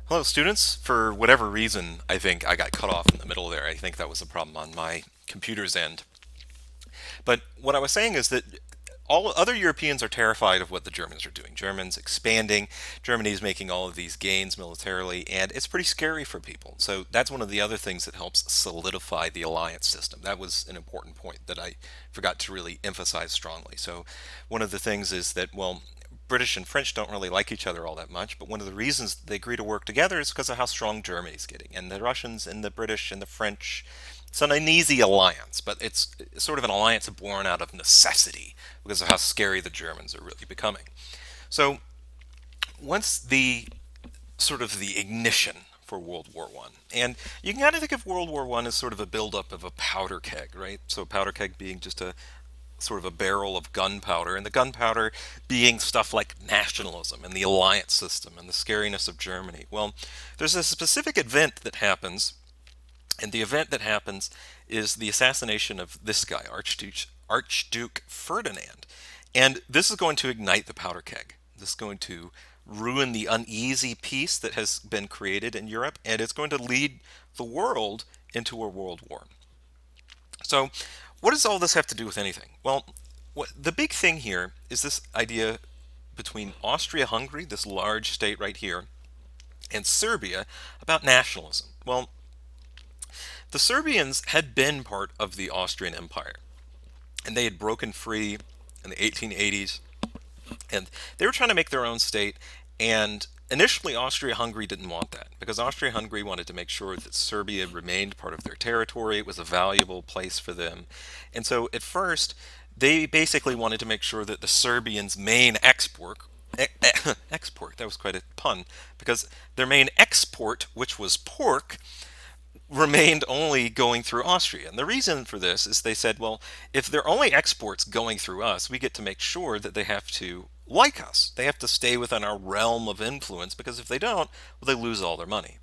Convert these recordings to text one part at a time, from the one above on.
Hello, students. For whatever reason, I think I got cut off in the middle there. I think that was a problem on my computer's end. But what I was saying is that all other Europeans are terrified of what the Germans are doing. Germans expanding, Germany's making all of these gains militarily, and it's pretty scary for people. So that's one of the other things that helps solidify the alliance system. That was an important point that I forgot to really emphasize strongly. So one of the things is that, well, British and French don't really like each other all that much, but one of the reasons they agree to work together is because of how strong Germany's getting. And the Russians and the British and the French, it's an uneasy alliance, but it's sort of an alliance born out of necessity because of how scary the Germans are really becoming. So once the sort of the ignition for World War One, and you can kind of think of World War One as sort of a buildup of a powder keg, right? So a powder keg being just a sort of a barrel of gunpowder, and the gunpowder being stuff like nationalism and the alliance system and the scariness of Germany. Well, there's a specific event that happens, and the event that happens is the assassination of this guy, Archduke Ferdinand. And this is going to ignite the powder keg. This is going to ruin the uneasy peace that has been created in Europe, and it's going to lead the world into a world war. So, what does all this have to do with anything? Well, the big thing here is this idea between Austria Hungary, this large state right here, and Serbia about nationalism. Well, the Serbians had been part of the Austrian Empire, and they had broken free in the 1880s, and they were trying to make their own state. And initially, Austria-Hungary didn't want that because Austria-Hungary wanted to make sure that Serbia remained part of their territory. It was a valuable place for them, and so at first, they basically wanted to make sure that the Serbians' main export, that was quite a pun, because their main export, which was pork, remained only going through Austria. And the reason for this is they said, well, if they're only exports going through us, we get to make sure that they have to like us. They have to stay within our realm of influence because if they don't, well, they lose all their money.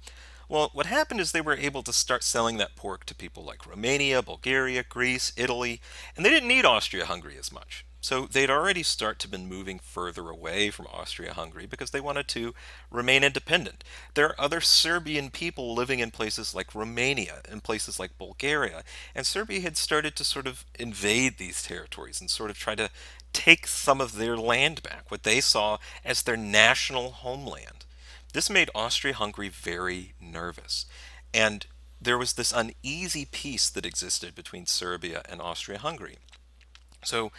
Well, what happened is they were able to start selling that pork to people like Romania, Bulgaria, Greece, Italy, and they didn't need Austria-Hungary as much. So they'd already start to been moving further away from Austria-Hungary because they wanted to remain independent. There are other Serbian people living in places like Romania and places like Bulgaria, and Serbia had started to sort of invade these territories and sort of try to take some of their land back, what they saw as their national homeland. This made Austria-Hungary very nervous. And there was this uneasy peace that existed between Serbia and Austria-Hungary. So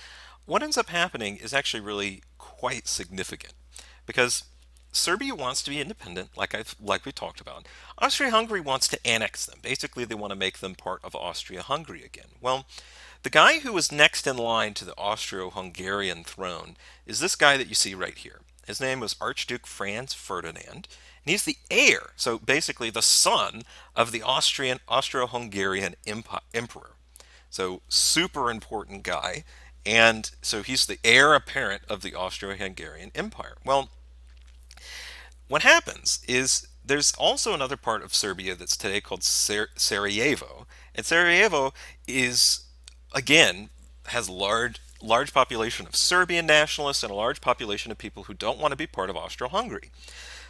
what ends up happening is actually really quite significant because Serbia wants to be independent, like we talked about. Austria-Hungary wants to annex them. Basically, they want to make them part of Austria-Hungary again. Well, the guy who was next in line to the Austro-Hungarian throne is this guy that you see right here. His name was Archduke Franz Ferdinand, and he's the heir, so basically the son of the Austro-Hungarian emperor. So super important guy, and so he's the heir apparent of the Austro-Hungarian Empire. Well, what happens is there's also another part of Serbia that's today called Sarajevo, and Sarajevo is again has large population of Serbian nationalists and a large population of people who don't want to be part of Austro-Hungary.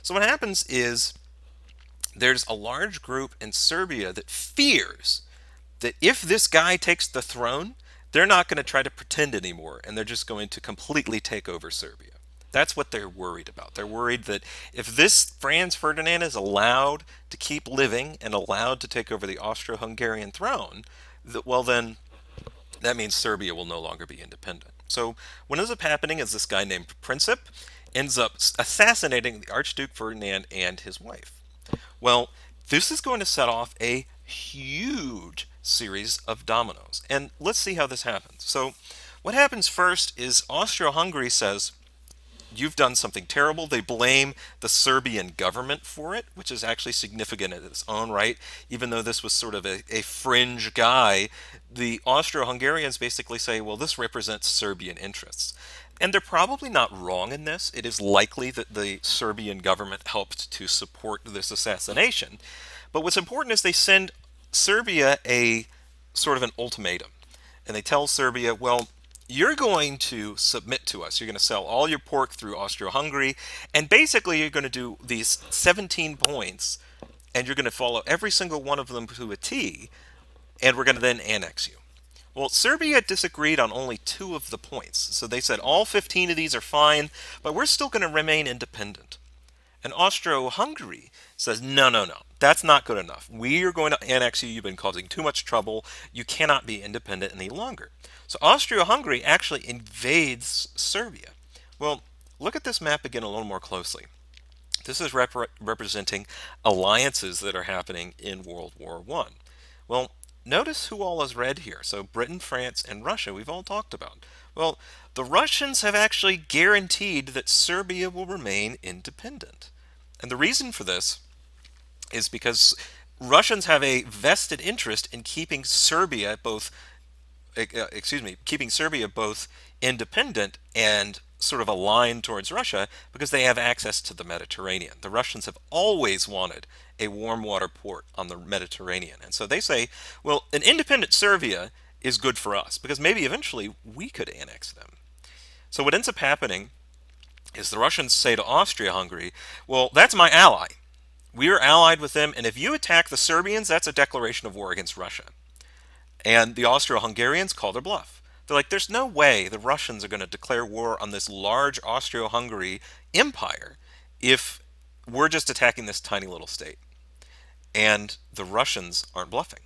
So what happens is there's a large group in Serbia that fears that if this guy takes the throne, they're not going to try to pretend anymore and they're just going to completely take over Serbia. That's what they're worried about. They're worried that if this Franz Ferdinand is allowed to keep living and allowed to take over the Austro-Hungarian throne, well then that means Serbia will no longer be independent. So what ends up happening is this guy named Princip ends up assassinating the Archduke Ferdinand and his wife. Well, this is going to set off a huge series of dominoes. And let's see how this happens. So, what happens first is Austria Hungary says, you've done something terrible. They blame the Serbian government for it, which is actually significant in its own right. Even though this was sort of a fringe guy, the Austro-Hungarians basically say, well, this represents Serbian interests. And they're probably not wrong in this. It is likely that the Serbian government helped to support this assassination. But what's important is they send Serbia a sort of an ultimatum. And they tell Serbia, well, you're going to submit to us. You're going to sell all your pork through Austro-Hungary, and basically you're going to do these 17 points, and you're going to follow every single one of them to a T, and we're going to then annex you. Well, Serbia disagreed on only two of the points, so they said all 15 of these are fine, but we're still going to remain independent. And Austro-Hungary says, no, no, no, that's not good enough. We are going to annex you. You've been causing too much trouble. You cannot be independent any longer. So Austro-Hungary actually invades Serbia. Well, look at this map again a little more closely. This is representing alliances that are happening in World War One. Well, notice who all is red here. So Britain, France, and Russia, we've all talked about. Well, the Russians have actually guaranteed that Serbia will remain independent. And the reason for this is because Russians have a vested interest in keeping Serbia both keeping Serbia both independent and sort of aligned towards Russia because they have access to the Mediterranean. The Russians have always wanted a warm water port on the Mediterranean. And so they say, well, an independent Serbia is good for us because maybe eventually we could annex them. So what ends up happening is the Russians say to Austria-Hungary, well, that's my ally. We are allied with them, and if you attack the Serbians, that's a declaration of war against Russia. And the Austro-Hungarians call their bluff. They're like, there's no way the Russians are going to declare war on this large Austro-Hungary empire if we're just attacking this tiny little state. And the Russians aren't bluffing.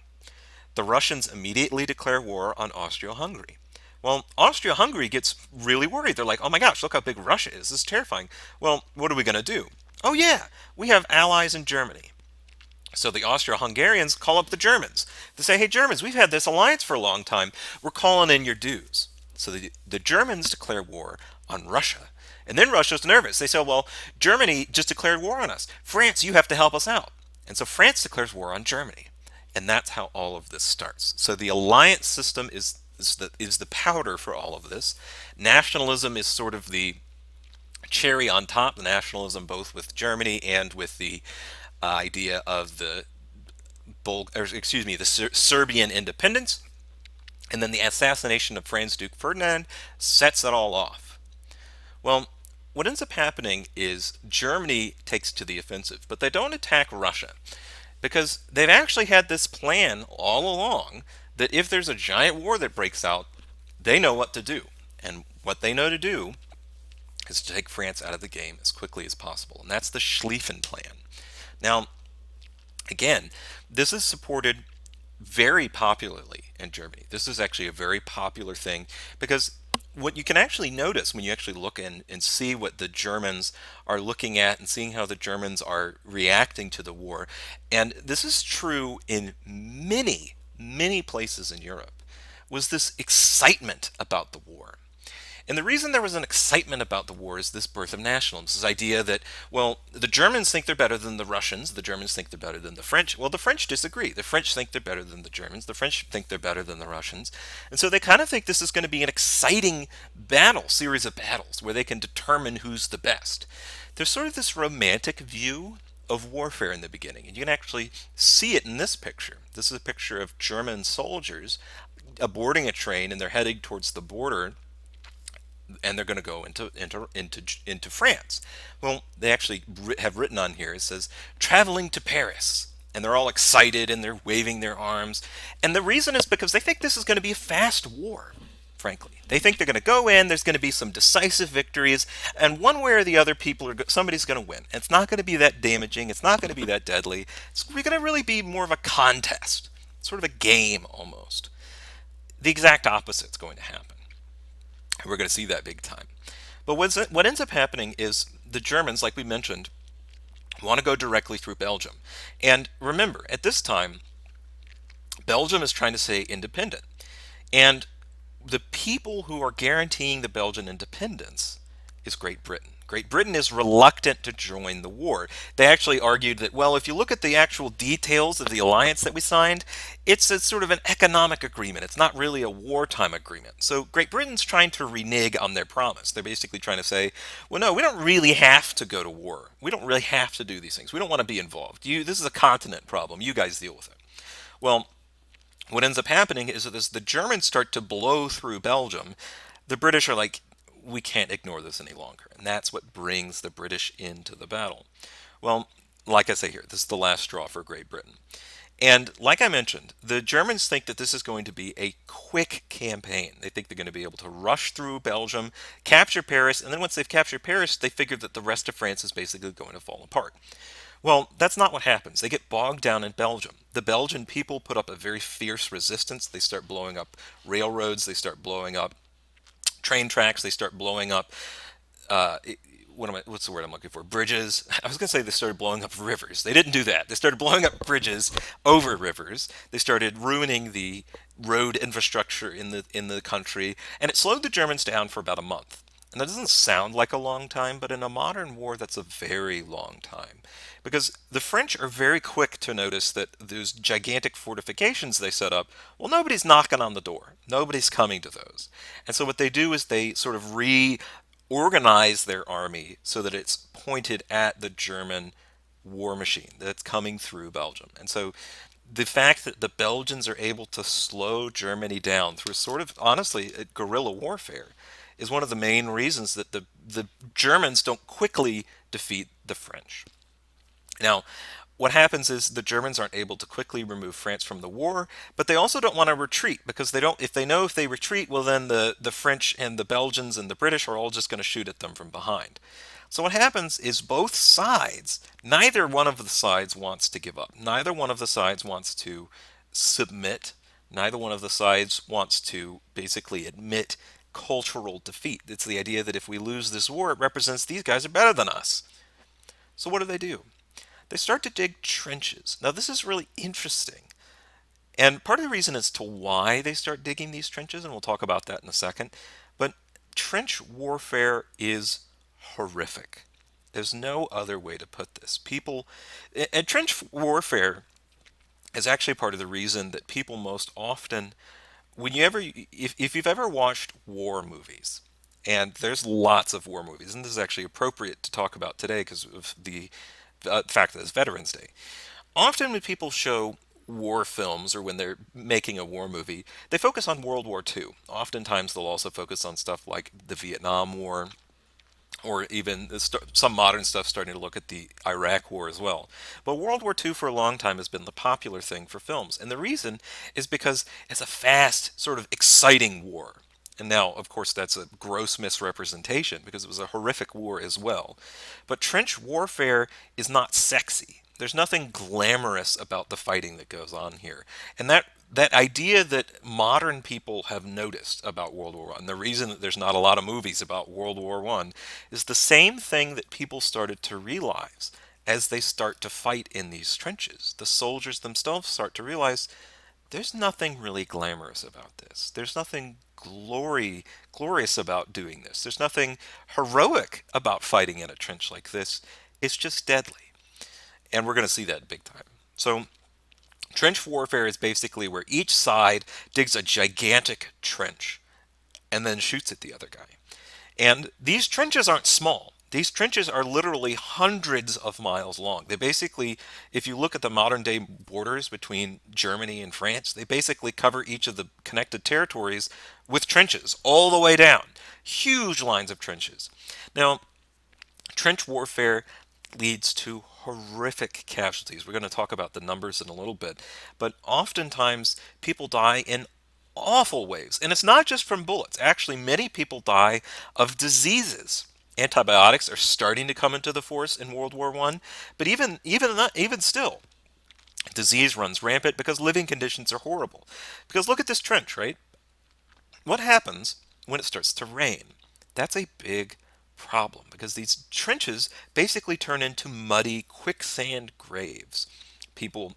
The Russians immediately declare war on Austro-Hungary. Well, Austria-Hungary gets really worried. They're like, oh my gosh, look how big Russia is. This is terrifying. Well, what are we going to do? Oh yeah, we have allies in Germany. So the Austro-Hungarians call up the Germans. They say, hey, Germans, we've had this alliance for a long time. We're calling in your dues. So the Germans declare war on Russia. And then Russia's nervous. They say, well, Germany just declared war on us. France, you have to help us out. And so France declares war on Germany. And that's how all of this starts. So the alliance system is the powder for all of this. Nationalism is sort of the cherry on top, the nationalism both with Germany and with the idea of the Serbian independence, and then the assassination of Franz Duke Ferdinand sets it all off. Well, what ends up happening is Germany takes to the offensive, but they don't attack Russia because they've actually had this plan all along that if there's a giant war that breaks out, they know what to do. And what they know to do is to take France out of the game as quickly as possible. And that's the Schlieffen Plan. Now, again, this is supported very popularly in Germany. This is actually a very popular thing because what you can actually notice when you actually look in and see what the Germans are looking at and seeing how the Germans are reacting to the war, and this is true in many, many places in Europe, was this excitement about the war. And the reason there was an excitement about the war is this birth of nationalism, this idea that, well, the Germans think they're better than the Russians, the Germans think they're better than the French. Well, the French disagree. The French think they're better than the Germans, the French think they're better than the Russians. And so they kind of think this is going to be an exciting series of battles, where they can determine who's the best. There's sort of this romantic view of warfare in the beginning, and you can actually see it in this picture. This is a picture of German soldiers boarding a train, and they're heading towards the border, and they're going to go into France. Well, they actually have written on here, it says traveling to Paris, and they're all excited and they're waving their arms. And the reason is because they think this is going to be a fast war. Frankly, they think they're going to go in, there's going to be some decisive victories, and one way or the other, somebody's going to win. And it's not going to be that damaging, it's not going to be that deadly. It's going to really be more of a contest, sort of a game almost. The exact opposite is going to happen. We're going to see that big time. But what ends up happening is the Germans, like we mentioned, want to go directly through Belgium. And remember, at this time, Belgium is trying to stay independent. And the people who are guaranteeing the Belgian independence is Great Britain. Great Britain is reluctant to join the war. They actually argued that, well, if you look at the actual details of the alliance that we signed, it's a sort of an economic agreement. It's not really a wartime agreement. So Great Britain's trying to renege on their promise. They're basically trying to say, well, no, we don't really have to go to war. We don't really have to do these things. We don't want to be involved. This is a continent problem. You guys deal with it. Well, what ends up happening is that as the Germans start to blow through Belgium, the British are like, we can't ignore this any longer. And that's what brings the British into the battle. Well, like I say here, this is the last straw for Great Britain. And like I mentioned, the Germans think that this is going to be a quick campaign. They think they're going to be able to rush through Belgium, capture Paris, and then once they've captured Paris, they figure that the rest of France is basically going to fall apart. Well, that's not what happens. They get bogged down in Belgium. The Belgian people put up a very fierce resistance. They start blowing up railroads, they start blowing up train tracks, they start blowing up uh, what's the word I'm looking for? Bridges. I was going to say they started blowing up rivers. They didn't do that. They started blowing up bridges over rivers. They started ruining the road infrastructure in the country, and it slowed the Germans down for about a month. And that doesn't sound like a long time, but in a modern war, that's a very long time. Because the French are very quick to notice that those gigantic fortifications they set up, well, nobody's knocking on the door. Nobody's coming to those. And so what they do is they sort of reorganize their army so that it's pointed at the German war machine that's coming through Belgium. And so the fact that the Belgians are able to slow Germany down through sort of honestly guerrilla warfare is one of the main reasons that the Germans don't quickly defeat the French. Now, what happens is the Germans aren't able to quickly remove France from the war, but they also don't want to retreat because they don't if they know if they retreat, well then the French and the Belgians and the British are all just going to shoot at them from behind. So what happens is both sides, neither one of the sides wants to give up. Neither one of the sides wants to submit. Neither one of the sides wants to basically admit cultural defeat. It's the idea that if we lose this war, it represents these guys are better than us. So what do? They start to dig trenches. Now, this is really interesting. And part of the reason as to why they start digging these trenches, and we'll talk about that in a second, but trench warfare is horrific. There's no other way to put this. And trench warfare is actually part of the reason that people most often, if you've ever watched war movies, and there's lots of war movies, and this is actually appropriate to talk about today because of the fact that it's Veterans Day. Often when people show war films or when they're making a war movie, they focus on World War II. Oftentimes they'll also focus on stuff like the Vietnam War or even some modern stuff starting to look at the Iraq War as well. But World War II for a long time has been the popular thing for films. And the reason is because it's a fast, sort of exciting war. And now, of course, that's a gross misrepresentation because it was a horrific war as well. But trench warfare is not sexy. There's nothing glamorous about the fighting that goes on here. And that idea that modern people have noticed about World War One, the reason that there's not a lot of movies about World War One, is the same thing that people started to realize as they start to fight in these trenches. The soldiers themselves start to realize there's nothing really glamorous about this. There's nothing glorious about doing this. There's nothing heroic about fighting in a trench like this. It's just deadly. And we're going to see that big time. So trench warfare is basically where each side digs a gigantic trench and then shoots at the other guy. And these trenches aren't small. These trenches are literally hundreds of miles long. They basically, if you look at the modern day borders between Germany and France, they basically cover each of the connected territories with trenches all the way down. Huge lines of trenches. Now, trench warfare leads to horrific casualties. We're going to talk about the numbers in a little bit, but oftentimes people die in awful ways. And it's not just from bullets. Actually, many people die of diseases. Antibiotics are starting to come into the force in World War One, but even still, disease runs rampant because living conditions are horrible. Because look at this trench, right? What happens when it starts to rain? That's a big problem because these trenches basically turn into muddy quicksand graves. People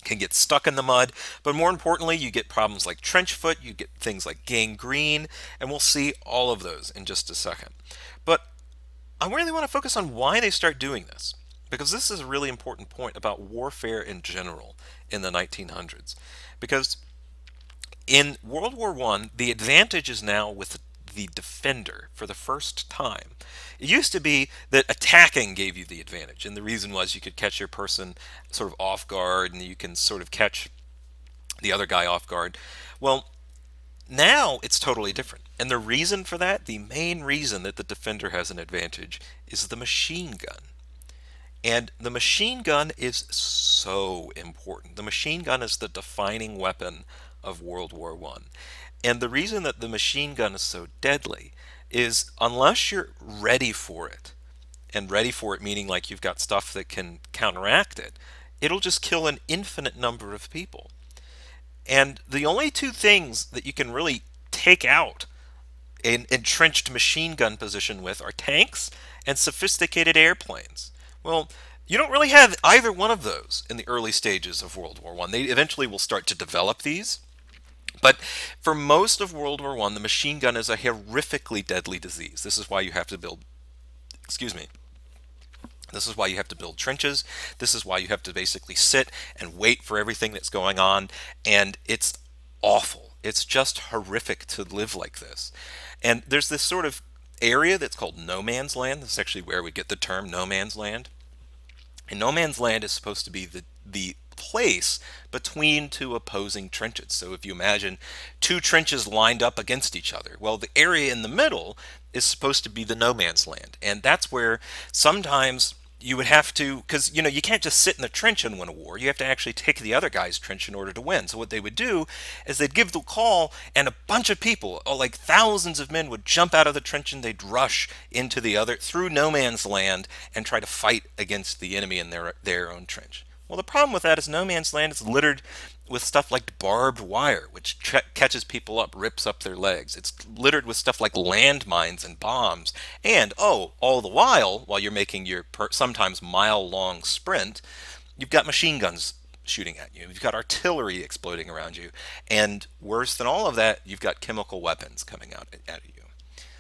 can get stuck in the mud, but more importantly, you get problems like trench foot, you get things like gangrene, and we'll see all of those in just a second. But I really want to focus on why they start doing this, because this is a really important point about warfare in general in the 1900s. Because in World War One, the advantage is now with the defender for the first time. It used to be that attacking gave you the advantage, and the reason was you could catch your person sort of off guard, and you can sort of catch the other guy off guard. Well, now it's totally different. And the reason for that, the main reason that the defender has an advantage, is the machine gun. And the machine gun is so important. The machine gun is the defining weapon of World War One. And the reason that the machine gun is so deadly is unless you're ready for it, and ready for it meaning like you've got stuff that can counteract it, it'll just kill an infinite number of people. And the only two things that you can really take out an entrenched machine gun position with are tanks and sophisticated airplanes. Well, you don't really have either one of those in the early stages of World War One. They eventually will start to develop these, but for most of World War One, the machine gun is a horrifically deadly disease. This is why you have to build, excuse me, this is why you have to build trenches. This is why you have to basically sit and wait for everything that's going on. And it's awful. It's just horrific to live like this. And there's this sort of area that's called no man's land. This is actually where we get the term no man's land. And no man's land is supposed to be the place between two opposing trenches. So if you imagine two trenches lined up against each other, well, the area in the middle is supposed to be the no man's land. And that's where sometimes you would have to, because you can't just sit in the trench and win a war. You have to actually take the other guy's trench in order to win. So what they would do is they'd give the call, and a bunch of people, like thousands of men, would jump out of the trench and they'd rush into the other through no man's land and try to fight against the enemy in their own trench. Well, the problem with that is no man's land is littered with stuff like barbed wire, which catches people up, rips up their legs. It's littered with stuff like landmines and bombs. And, oh, all the while you're making your sometimes mile-long sprint, you've got machine guns shooting at you. You've got artillery exploding around you. And worse than all of that, you've got chemical weapons coming out at you.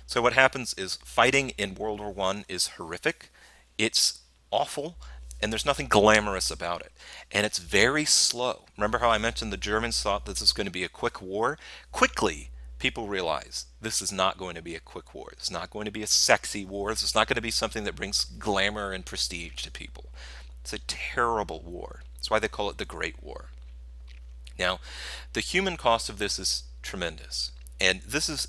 So what happens is fighting in World War One is horrific. It's awful, and there's nothing glamorous about it. And it's very slow. Remember how I mentioned the Germans thought this was going to be a quick war? Quickly, people realize this is not going to be a quick war. It's not going to be a sexy war. This is not going to be something that brings glamour and prestige to people. It's a terrible war. That's why they call it the Great War. Now, the human cost of this is tremendous. And this is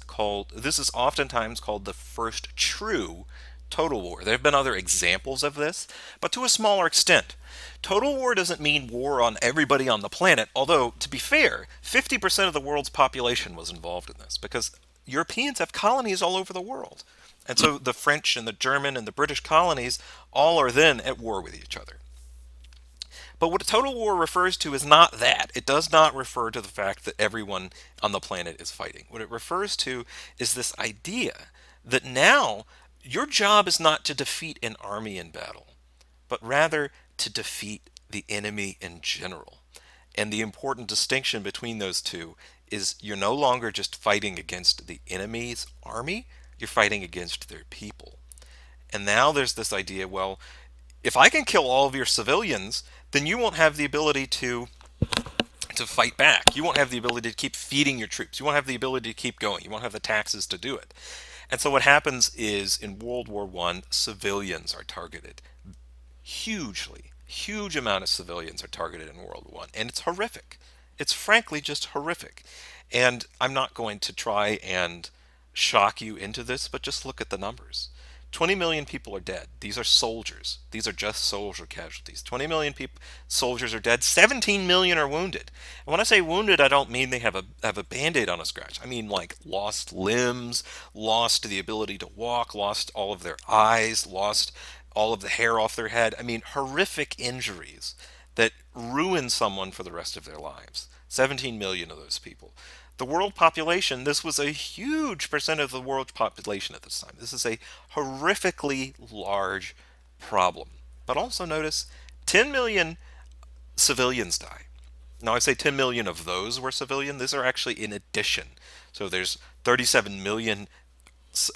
oftentimes called the first true total war. There have been other examples of this, but to a smaller extent. Total war doesn't mean war on everybody on the planet, although, to be fair, 50% of the world's population was involved in this, because Europeans have colonies all over the world. And so the French and the German and the British colonies all are then at war with each other. But what total war refers to is not that. It does not refer to the fact that everyone on the planet is fighting. What it refers to is this idea that now your job is not to defeat an army in battle, but rather to defeat the enemy in general. And the important distinction between those two is you're no longer just fighting against the enemy's army, you're fighting against their people. And now there's this idea, well, if I can kill all of your civilians, then you won't have the ability to fight back. You won't have the ability to keep feeding your troops. You won't have the ability to keep going. You won't have the taxes to do it. And so what happens is in World War One, civilians are targeted hugely. Huge amount of civilians are targeted in World War One, and it's horrific. It's frankly just horrific. And I'm not going to try and shock you into this, but just look at the numbers. 20 million people are dead. These are soldiers. These are just soldier casualties. 20 million soldiers are dead. 17 million are wounded. And when I say wounded, I don't mean they have a band-aid on a scratch. I mean like lost limbs, lost the ability to walk, lost all of their eyes, lost all of the hair off their head. I mean horrific injuries that ruin someone for the rest of their lives. 17 million of those people. The world population, this was a huge percent of the world's population at this time. This is a horrifically large problem. But also notice 10 million civilians die. Now I say 10 million of those were civilian. These are actually in addition. So there's 37 million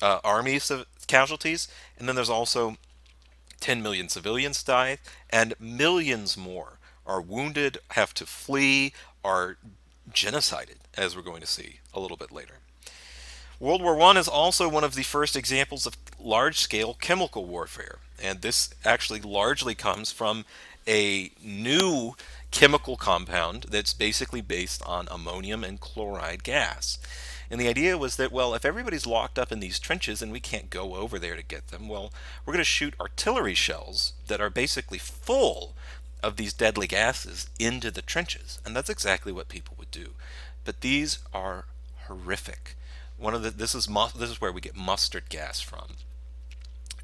army casualties, and then there's also 10 million civilians die, and millions more are wounded, have to flee, are genocided, as we're going to see a little bit later. World War I is also one of the first examples of large-scale chemical warfare, and this actually largely comes from a new chemical compound that's basically based on ammonium and chloride gas. And the idea was that, well, if everybody's locked up in these trenches and we can't go over there to get them, well, we're going to shoot artillery shells that are basically full of these deadly gases into the trenches. And that's exactly what people would do. But these are horrific. This is where we get mustard gas from.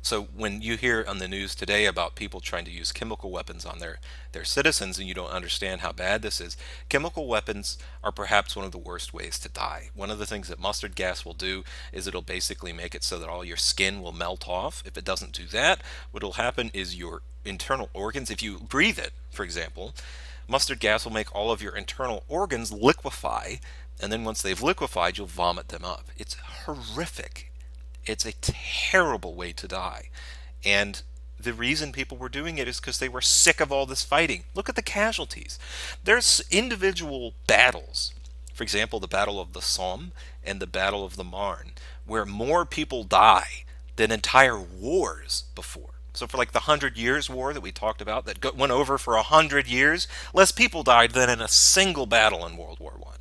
So when you hear on the news today about people trying to use chemical weapons on their citizens and you don't understand how bad this is, chemical weapons are perhaps one of the worst ways to die. One of the things that mustard gas will do is it'll basically make it so that all your skin will melt off. If it doesn't do that, what will happen is your internal organs, if you breathe it, for example, mustard gas will make all of your internal organs liquefy, and then once they've liquefied, you'll vomit them up. It's horrific. It's a terrible way to die. And the reason people were doing it is because they were sick of all this fighting. Look at the casualties. There's individual battles. For example, the Battle of the Somme and the Battle of the Marne, where more people die than entire wars before. So for like the Hundred Years' War that we talked about, that went over for 100 years, less people died than in a single battle in World War One.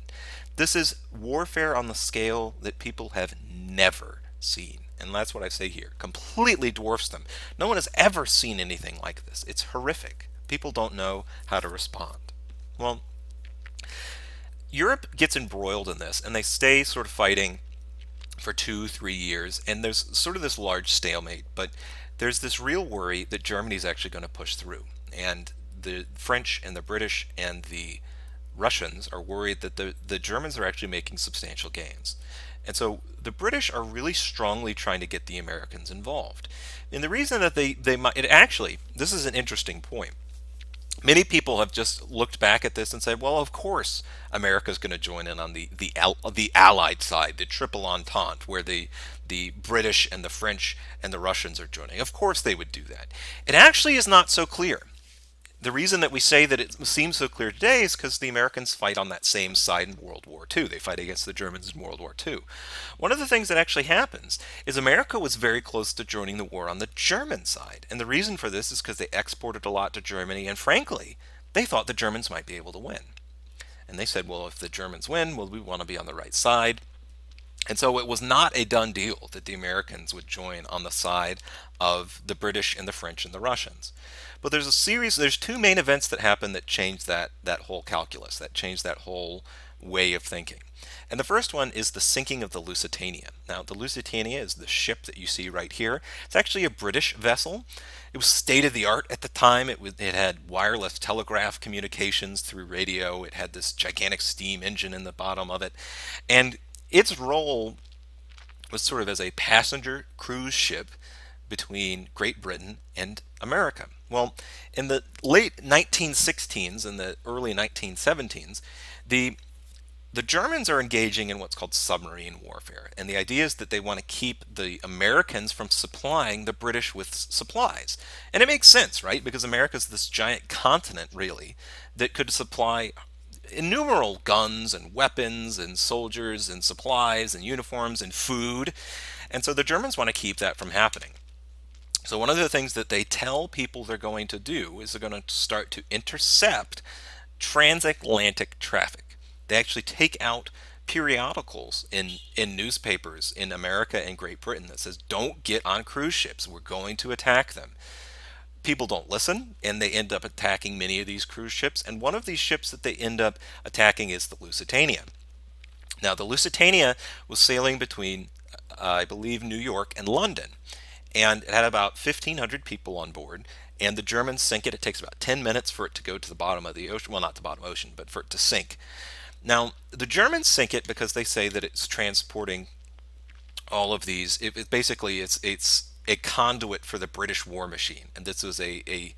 This is warfare on the scale that people have never seen. And that's what I say here. Completely dwarfs them. No one has ever seen anything like this. It's horrific. People don't know how to respond. Well, Europe gets embroiled in this, and they stay sort of fighting for 2, 3 years, and there's sort of this large stalemate, but there's this real worry that Germany's actually going to push through. And the French and the British and the Russians are worried that the Germans are actually making substantial gains. And so the British are really strongly trying to get the Americans involved. And the reason that they might, it actually, this is an interesting point. Many people have just looked back at this and said, well, of course America's going to join in on the Allied side, the Triple Entente, where the British and the French and the Russians are joining. Of course they would do that. It actually is not so clear. The reason that we say that it seems so clear today is because the Americans fight on that same side in World War II. They fight against the Germans in World War II. One of the things that actually happens is America was very close to joining the war on the German side. And the reason for this is because they exported a lot to Germany, and frankly, they thought the Germans might be able to win. And they said, well, if the Germans win, well, we want to be on the right side. And so it was not a done deal that the Americans would join on the side of the British and the French and the Russians. But there's two main events that happened that changed that whole calculus, that changed that whole way of thinking. And the first one is the sinking of the Lusitania. Now, the Lusitania is the ship that you see right here. It's actually a British vessel. It was state of the art at the time. It had wireless telegraph communications through radio. It had this gigantic steam engine in the bottom of it. And its role was sort of as a passenger cruise ship between Great Britain and America. Well, in the late 1916s and the early 1917s, the Germans are engaging in what's called submarine warfare. And the idea is that they want to keep the Americans from supplying the British with supplies. And it makes sense, right? Because America's this giant continent, really, that could supply innumerable guns and weapons and soldiers and supplies and uniforms and food. And so the Germans want to keep that from happening. So one of the things that they tell people they're going to do is they're going to start to intercept transatlantic traffic. They actually take out periodicals in newspapers in America and Great Britain that says, don't get on cruise ships, we're going to attack them. People don't listen, and they end up attacking many of these cruise ships. And one of these ships that they end up attacking is the Lusitania. Now, the Lusitania was sailing between, I believe, New York and London. And it had about 1,500 people on board. And the Germans sink it. It takes about 10 minutes for it to go to the bottom of the ocean. Well, not the bottom of the ocean, but for it to sink. Now, the Germans sink it because they say that it's transporting all of these. Basically, it's a conduit for the British war machine, and this was an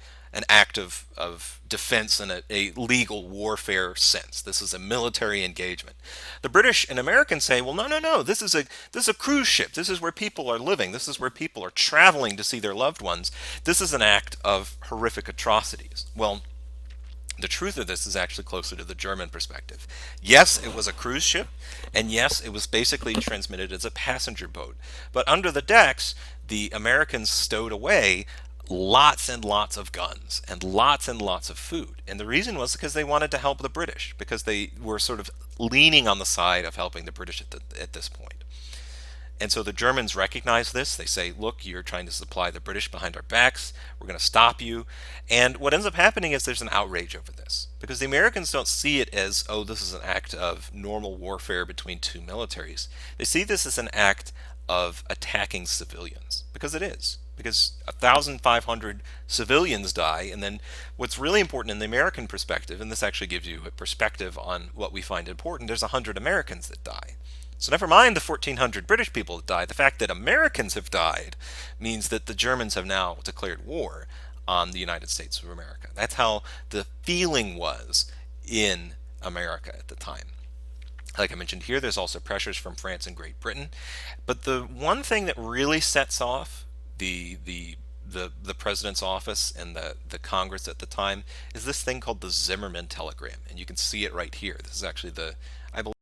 act of defense in a legal warfare sense. This is a military engagement. The British and Americans say, well, no, this is a cruise ship. This is where people are living. This is where people are traveling to see their loved ones. This is an act of horrific atrocities. Well, the truth of this is actually closer to the German perspective. Yes, it was a cruise ship, and yes, it was basically transmitted as a passenger boat. But under the decks, the Americans stowed away lots and lots of guns and lots of food. And the reason was because they wanted to help the British, because they were sort of leaning on the side of helping the British at this point. And so the Germans recognize this. They say, look, you're trying to supply the British behind our backs. We're going to stop you. And what ends up happening is there's an outrage over this because the Americans don't see it as, oh, this is an act of normal warfare between two militaries. They see this as an act of attacking civilians because it is. Because 1,500 civilians die. And then what's really important in the American perspective, and this actually gives you a perspective on what we find important, there's 100 Americans that die. So never mind the 1,400 British people that died. The fact that Americans have died means that the Germans have now declared war on the United States of America. That's how the feeling was in America at the time. Like I mentioned here, there's also pressures from France and Great Britain. But the one thing that really sets off the president's office and the Congress at the time is this thing called the Zimmermann telegram, and you can see it right here. This is actually the I believe